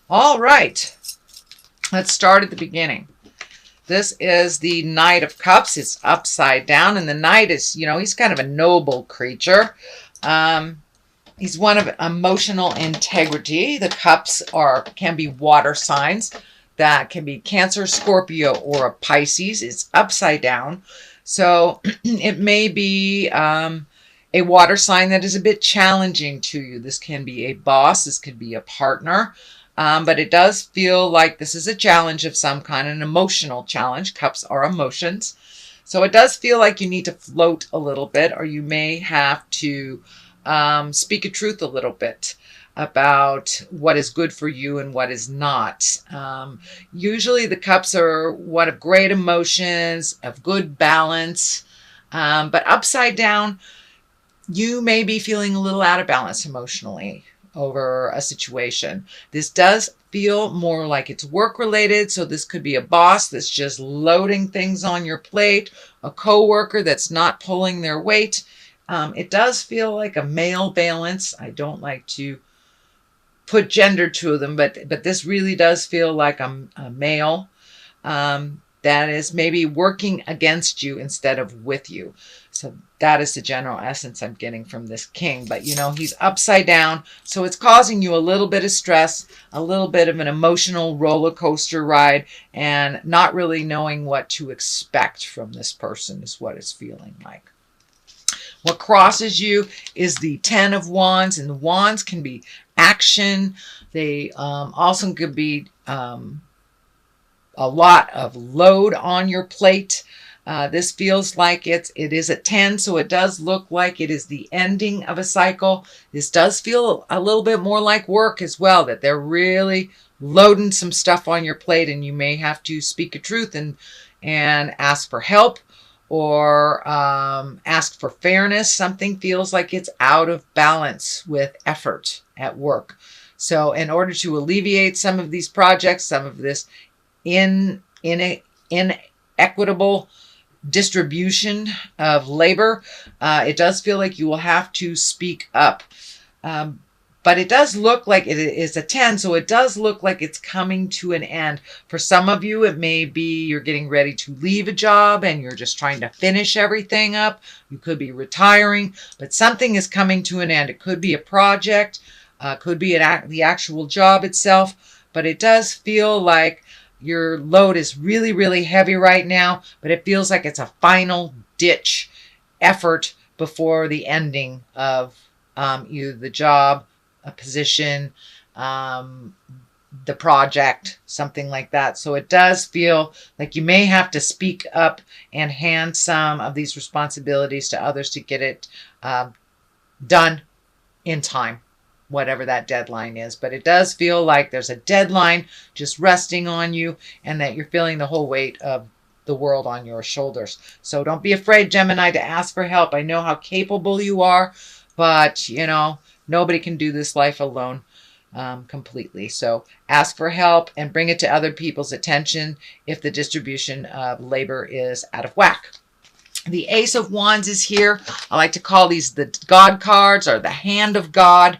All right, let's start at the beginning. This is the Knight of Cups. It's upside down, and the Knight is, he's kind of a noble creature. Um, he's one of emotional integrity. The cups can be water signs. That can be Cancer, Scorpio, or a Pisces. It's upside down. So it may be a water sign that is a bit challenging to you. This can be a boss. This could be a partner. But it does feel like this is a challenge of some kind, an emotional challenge. Cups are emotions. So it does feel like you need to float a little bit, or you may have to speak a truth a little bit about what is good for you and what is not. Usually the cups are one of great emotions, of good balance, but upside down, you may be feeling a little out of balance emotionally over a situation. This does feel more like it's work related. So this could be a boss that's just loading things on your plate, a coworker that's not pulling their weight. It does feel like a male balance. I don't like to put gender to them, but this really does feel like a male that is maybe working against you instead of with you. So that is the general essence I'm getting from this king. But he's upside down, so it's causing you a little bit of stress, a little bit of an emotional roller coaster ride, and not really knowing what to expect from this person is what it's feeling like. What crosses you is the 10 of Wands, and the Wands can be action. They also could be a lot of load on your plate. This feels like it is a 10, so it does look like it is the ending of a cycle. This does feel a little bit more like work as well, that they're really loading some stuff on your plate, and you may have to speak a truth and ask for help, or ask for fairness. Something feels like it's out of balance with effort at work. So in order to alleviate some of these projects, some of this inequitable distribution of labor, it does feel like you will have to speak up. But it does look like it is a 10, so it does look like it's coming to an end. For some of you, it may be you're getting ready to leave a job and you're just trying to finish everything up. You could be retiring, but something is coming to an end. It could be a project, could be the actual job itself, but it does feel like your load is really, really heavy right now, but it feels like it's a final ditch effort before the ending of either the job, a position, the project, something like that. So it does feel like you may have to speak up and hand some of these responsibilities to others to get it done in time, whatever that deadline is. But it does feel like there's a deadline just resting on you, and that you're feeling the whole weight of the world on your shoulders. So don't be afraid, Gemini, to ask for help. I know how capable you are, but nobody can do this life alone completely. So ask for help and bring it to other people's attention if the distribution of labor is out of whack. The Ace of Wands is here. I like to call these the God cards, or the hand of God.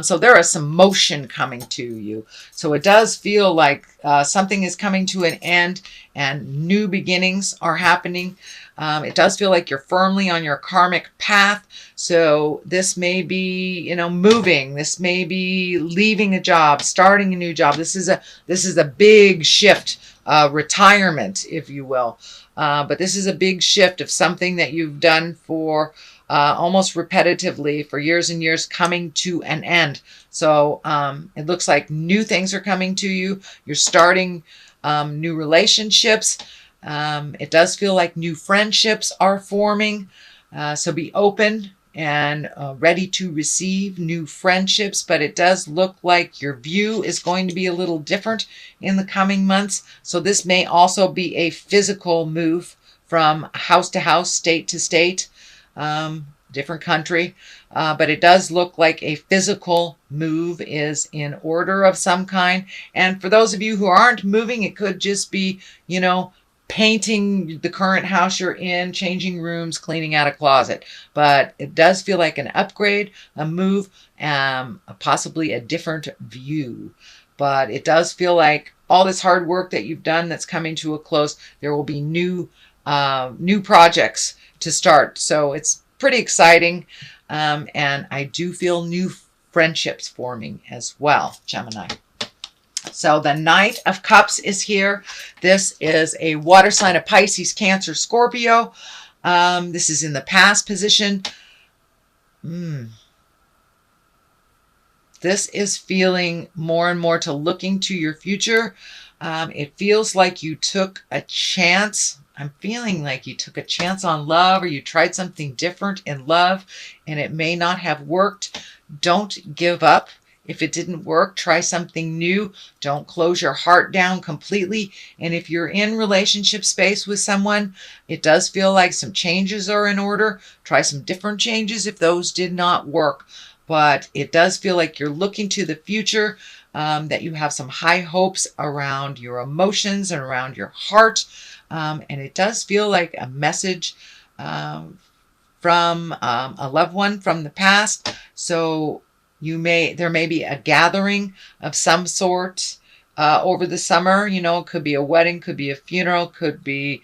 So there is some motion coming to you. So it does feel like something is coming to an end and new beginnings are happening. It does feel like you're firmly on your karmic path. So this may be, moving. This may be leaving a job, starting a new job. This is a big shift, retirement, if you will. But this is a big shift of something that you've done for almost repetitively for years and years, coming to an end. So it looks like new things are coming to you. You're starting new relationships. It does feel like new friendships are forming. So be open and ready to receive new friendships. But it does look like your view is going to be a little different in the coming months. So this may also be a physical move from house to house, state to state, different country. But it does look like a physical move is in order of some kind. And for those of you who aren't moving, it could just be, painting the current house you're in, changing rooms, cleaning out a closet. But it does feel like an upgrade, a move, possibly a different view. But it does feel like all this hard work that you've done that's coming to a close, there will be new projects to start. So it's pretty exciting. And I do feel new friendships forming as well, Gemini. So the Knight of Cups is here. This is a water sign of Pisces, Cancer, Scorpio. This is in the past position. This is feeling more and more to looking to your future. It feels like you took a chance. I'm feeling like you took a chance on love, or you tried something different in love and it may not have worked. Don't give up. If it didn't work, try something new. Don't close your heart down completely. And if you're in relationship space with someone, it does feel like some changes are in order. Try some different changes if those did not work. But it does feel like you're looking to the future, that you have some high hopes around your emotions and around your heart. And it does feel like a message from a loved one from the past. So there may be a gathering of some sort over the summer. You know, it could be a wedding, could be a funeral, could be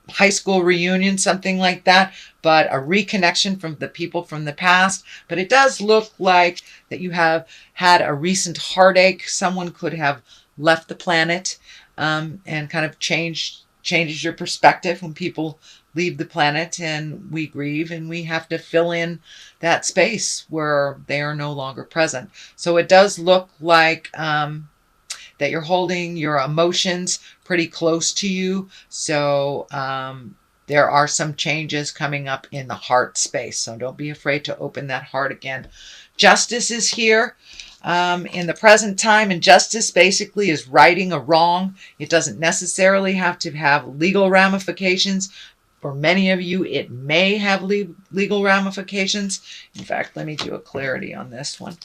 high school reunion, something like that, but a reconnection from the people from the past. But it does look like that you have had a recent heartache. Someone could have left the planet, and kind of changes your perspective when people leave the planet, and we grieve and we have to fill in that space where they are no longer present. So it does look like that you're holding your emotions pretty close to you. So there are some changes coming up in the heart space. So don't be afraid to open that heart again. Justice is here. In the present time, and justice basically is righting a wrong. It doesn't necessarily have to have legal ramifications. For many of you, it may have legal ramifications. In fact, let me do a clarity on this one.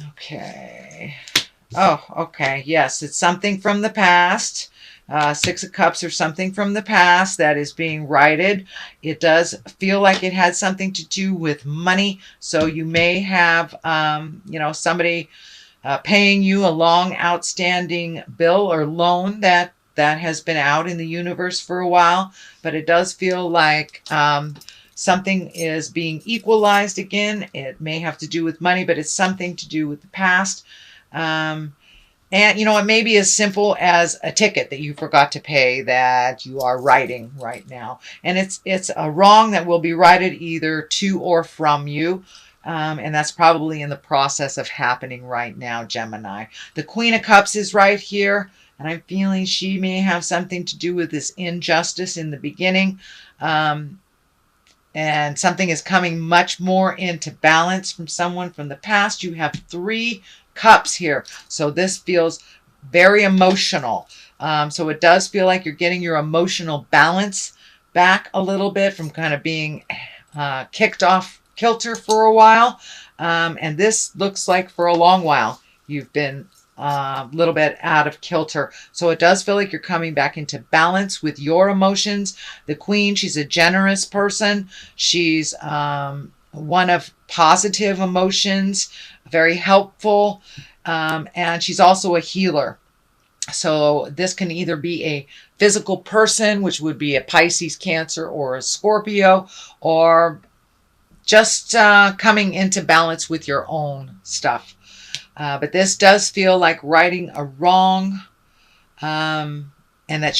Okay. Oh, okay. Yes, it's something from the past. Six of Cups or something from the past that is being righted. It does feel like it had something to do with money. So you may have, somebody paying you a long outstanding bill or loan that has been out in the universe for a while. But it does feel like something is being equalized again. It may have to do with money, but it's something to do with the past. And, it may be as simple as a ticket that you forgot to pay that you are righting right now. And it's a wrong that will be righted either to or from you. And that's probably in the process of happening right now, Gemini. The Queen of Cups is right here. And I'm feeling she may have something to do with this injustice in the beginning. And something is coming much more into balance from someone from the past. You have 3 Cups here. So this feels very emotional. So it does feel like you're getting your emotional balance back a little bit from kind of being kicked off kilter for a while. And this looks like for a long while you've been a little bit out of kilter. So it does feel like you're coming back into balance with your emotions. The Queen, she's a generous person. She's one of positive emotions, very helpful, and she's also a healer. So this can either be a physical person, which would be a Pisces, Cancer, or a Scorpio, or just coming into balance with your own stuff. But this does feel like righting a wrong, and that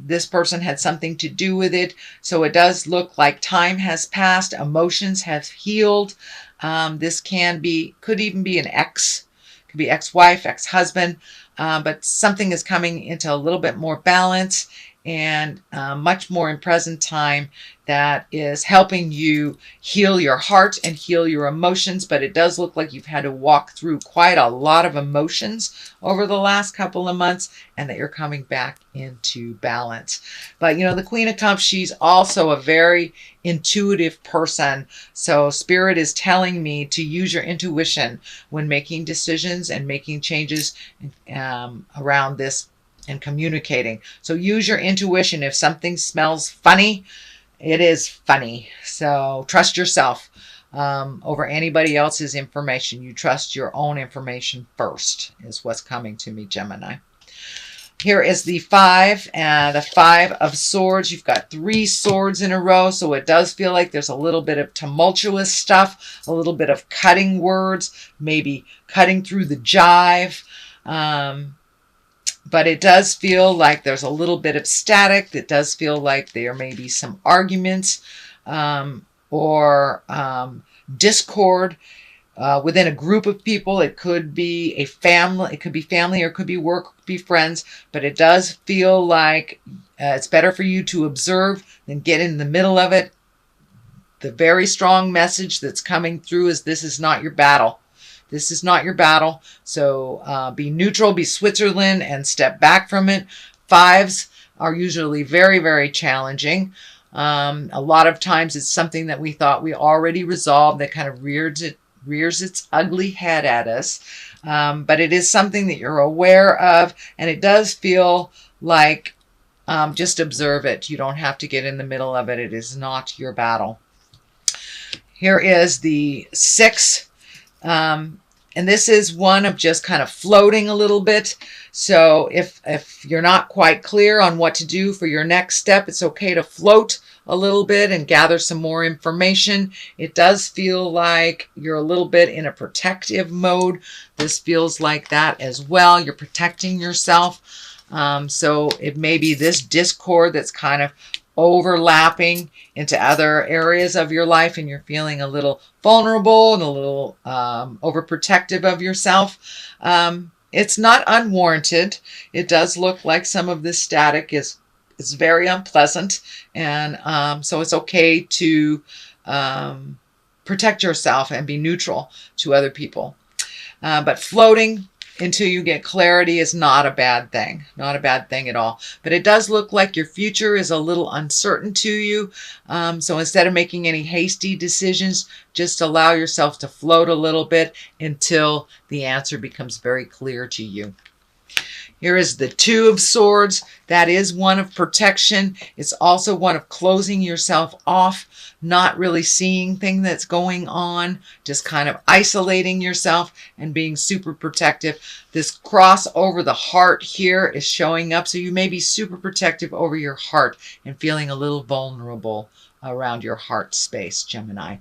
this person had something to do with it. So it does look like time has passed, emotions have healed. This could even be an ex, could be ex-wife, ex-husband, but something is coming into a little bit more balance and much more in present time that is helping you heal your heart and heal your emotions. But it does look like you've had to walk through quite a lot of emotions over the last couple of months, and that you're coming back into balance. But the Queen of Cups, she's also a very intuitive person. So Spirit is telling me to use your intuition when making decisions and making changes around this and communicating. So use your intuition. If something smells funny, it is funny. So trust yourself over anybody else's information. You trust your own information first, is what's coming to me, Gemini. Here is the 5 and the 5 of swords. You've got 3 swords in a row, so it does feel like there's a little bit of tumultuous stuff, a little bit of cutting words, maybe cutting through the jive. But it does feel like there's a little bit of static. It does feel like there may be some arguments or discord within a group of people. It could be a family, it could be family, or it could be work, it could be friends, but it does feel like it's better for you to observe than get in the middle of it. The very strong message that's coming through is this is not your battle. This is not your battle. So be neutral, be Switzerland, and step back from it. 5s are usually very, very challenging. A lot of times it's something that we thought we already resolved that kind of rears its ugly head at us. But it is something that you're aware of, and it does feel like just observe it. You don't have to get in the middle of it. It is not your battle. Here is the 6. And this is one of just kind of floating a little bit. So if you're not quite clear on what to do for your next step, it's okay to float a little bit and gather some more information. It does feel like you're a little bit in a protective mode. This feels like that as well. You're protecting yourself. So it may be this discord that's kind of overlapping into other areas of your life, and you're feeling a little vulnerable and a little overprotective of yourself. It's not unwarranted. It does look like some of this static is very unpleasant, and so it's okay to protect yourself and be neutral to other people. But floating until you get clarity is not a bad thing. Not a bad thing at all. But it does look like your future is a little uncertain to you. So instead of making any hasty decisions, just allow yourself to float a little bit until the answer becomes very clear to you. Here is the 2 of swords. That is one of protection. It's also one of closing yourself off, not really seeing things that's going on, just kind of isolating yourself and being super protective. This cross over the heart here is showing up. So you may be super protective over your heart and feeling a little vulnerable around your heart space, Gemini.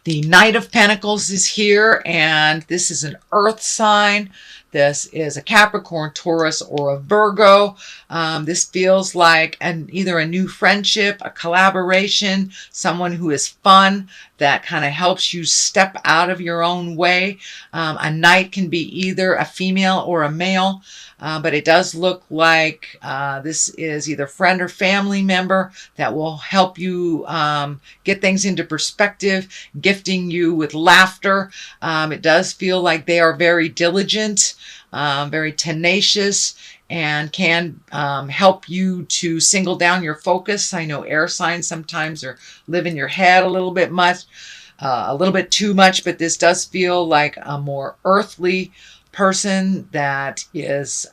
The Knight of Pentacles is here, and this is an earth sign. This is a Capricorn, Taurus, or a Virgo. This feels like either a new friendship, a collaboration, someone who is fun, that kind of helps you step out of your own way. A knight can be either a female or a male, but it does look like this is either friend or family member that will help you get things into perspective, gifting you with laughter. It does feel like they are very diligent, very tenacious, and can help you to single down your focus. I know air signs sometimes live in your head a little bit too much, but this does feel like a more earthly person that is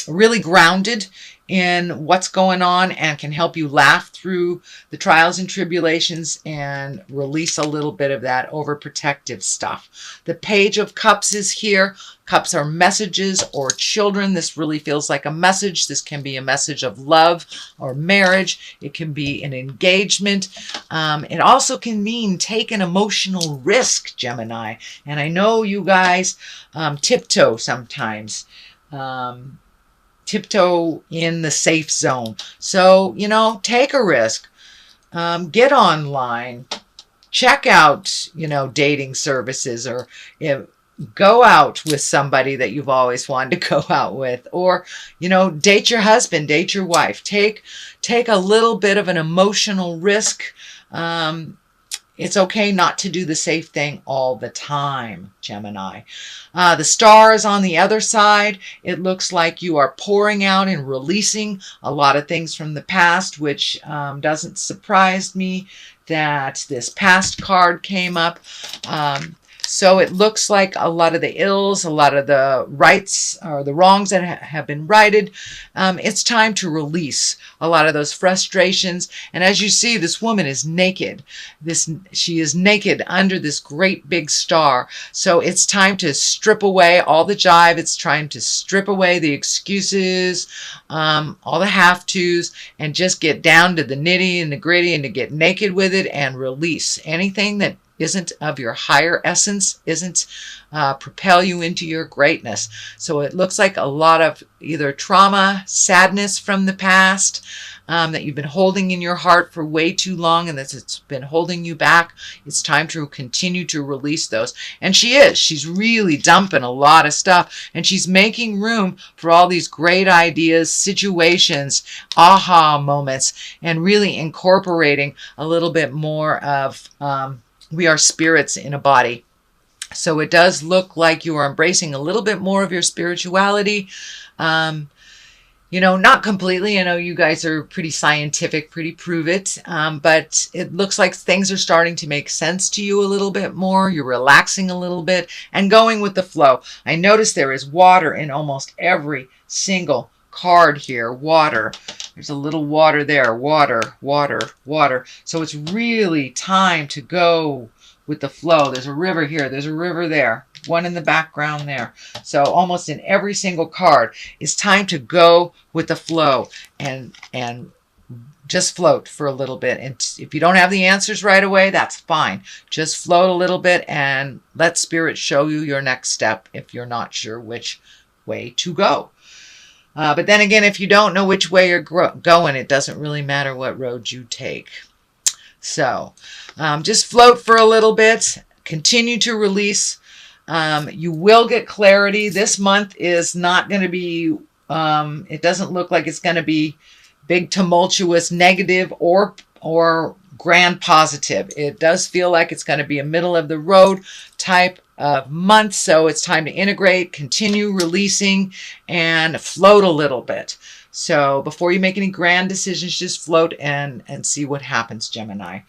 really grounded in what's going on and can help you laugh through the trials and tribulations and release a little bit of that overprotective stuff. The Page of Cups is here. Cups are messages or children. This really feels like a message. This can be a message of love or marriage. It can be an engagement. It also can mean take an emotional risk, Gemini. And I know you guys tiptoe sometimes. Tiptoe in the safe zone. So, take a risk. Get online. Check out, dating services, or go out with somebody that you've always wanted to go out with, or, date your husband, date your wife. Take a little bit of an emotional risk. It's okay not to do the safe thing all the time, Gemini. The stars on the other side, it looks like you are pouring out and releasing a lot of things from the past, which doesn't surprise me that this past card came up. So it looks like a lot of the ills, a lot of the rights or the wrongs that have been righted. It's time to release a lot of those frustrations. And as you see, this woman is naked. She is naked under this great big star. So it's time to strip away all the jive. It's time to strip away the excuses, all the have-tos, and just get down to the nitty and the gritty and to get naked with it and release anything that isn't of your higher essence, isn't propel you into your greatness. So it looks like a lot of either trauma, sadness from the past that you've been holding in your heart for way too long, and that it's been holding you back. It's time to continue to release those. And she's really dumping a lot of stuff, and she's making room for all these great ideas, situations, aha moments, and really incorporating a little bit more of we are spirits in a body. So it does look like you are embracing a little bit more of your spirituality. Not completely. I know you guys are pretty scientific, pretty prove it. But it looks like things are starting to make sense to you a little bit more. You're relaxing a little bit and going with the flow. I notice there is water in almost every single card here. Water. There's a little water there. Water, water, water. So it's really time to go with the flow. There's a river here. There's a river there. One in the background there. So almost in every single card, it's time to go with the flow and just float for a little bit. And if you don't have the answers right away, that's fine. Just float a little bit and let Spirit show you your next step if you're not sure which way to go. But then again, if you don't know which way you're going, it doesn't really matter what road you take. So just float for a little bit. Continue to release. You will get clarity. This month is not going to be, it doesn't look like it's going to be big, tumultuous, negative, or grand positive. It does feel like it's going to be a middle of the road type of month. So it's time to integrate, continue releasing, and float a little bit. So before you make any grand decisions, just float and see what happens, Gemini.